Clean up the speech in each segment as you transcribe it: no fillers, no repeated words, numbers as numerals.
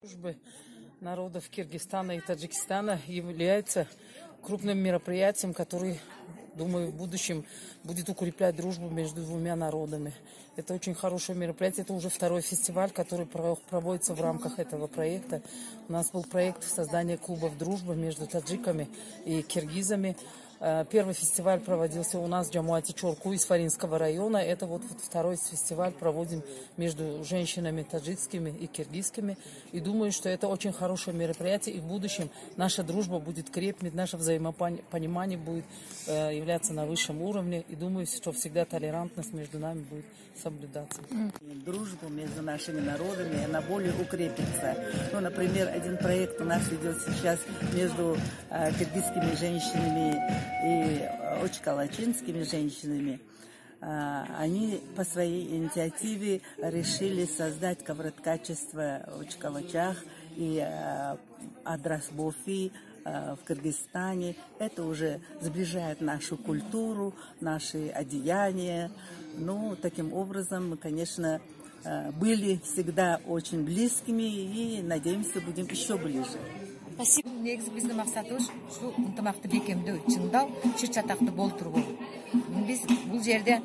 Дружбы народов Киргизстана и Таджикистана является крупным мероприятием, который, думаю, в будущем будет укреплять дружбу между двумя народами. Это очень хорошее мероприятие. Это уже второй фестиваль, который проводится в рамках этого проекта. У нас был проект создания клубов дружбы между таджиками и киргизами. Первый фестиваль проводился у нас в Джамуате Чорку из Фаринского района. Это вот второй фестиваль проводим между женщинами таджикскими и киргизскими. И думаю, что это очень хорошее мероприятие. И в будущем наша дружба будет крепнуть, наше взаимопонимание будет являться на высшем уровне. И думаю, что всегда толерантность между нами будет соблюдаться. Дружба между нашими народами, она более укрепится. Ну, например, один проект у нас идет сейчас между киргизскими женщинами и очкалачинскими женщинами. Они по своей инициативе решили создать ковроткачество в Очкалачах и Адрасбофи в Кыргызстане. Это уже сближает нашу культуру, наши одеяния. Ну, таким образом мы, конечно, были всегда очень близкими и, надеемся, будем еще ближе. Спасибо. Негізі біздің мақсатымыз шу ынтымақты бекемдеу, чыңдау, шыр-чатақты болтыру. Біз бұл жерде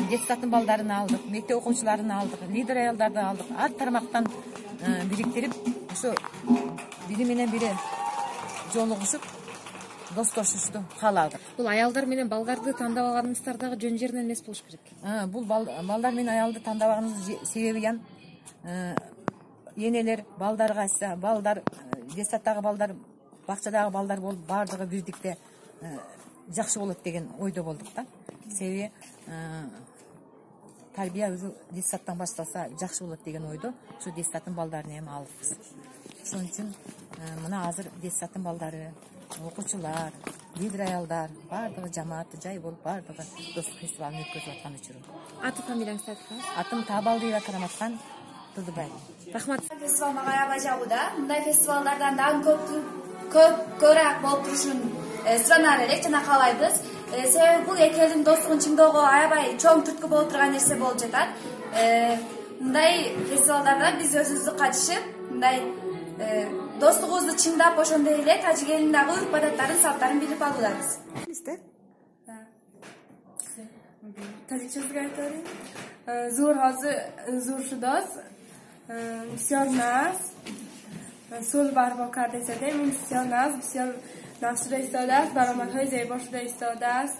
детсатын балдарын алдық, мектеп оқушыларын алдық, лидер аялдарды алдық, ар тармақтан біріктіріп, ошо бири менен бири жолугушуп, достошушту кааладык. Бул аялдар менен балдарды тандап алганыңыздар дагы жөн жеринен эмес болуш керек. Бул балдар менен аялды тандабаганыбыздын себеби енелер балдарга айтса, балдар детсаттагы балдар, бакчадагы балдар болуп баардыгы бирдикте жакшы болот деген ойдо болдук да. Себеби тарбия өзү детсаттан башталса жакшы болот деген ойдо. Ушу детсаттын балдарын эми алыпбыз. Ошон үчүн мына азыр детсаттын балдары, окуучулар, лидер аялдар баардыгы жамааты жай болуп баардыгы достук фестивалын өткөзүп аткан учуру. Аты фамилияңызды айтыңыз. Атым Табалдыева Караматкан Тудубай. Рахмат. Фестивал мага аябай жагууда. Мындай фестивалдардан дагы көбүрөөк болуп турушун суранаар элек жана каалайбыз. Себеби бул эки элдин достугун чыңдоого аябай чоң түрткү болуп турган нерсе болуп жатат. Мындай фестивалдарда биз өзүбүздү катышып, мындай достугубузду чыңдап, ошондой эле тажик элинин дагы урп адаттарын, салттарын билип алууларбыз. Тажикчески айтып берейин. Зуршудос, все Сул барбо карда истодем, все нас шуда истодааст, баромадҳои зебо шуда истодааст.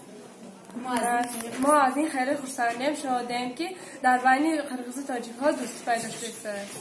мо аз ин хеле хурсандем, шодем ки дар байни қирғизу тоҷикҳо дӯстӣ пайдо шуда истодааст.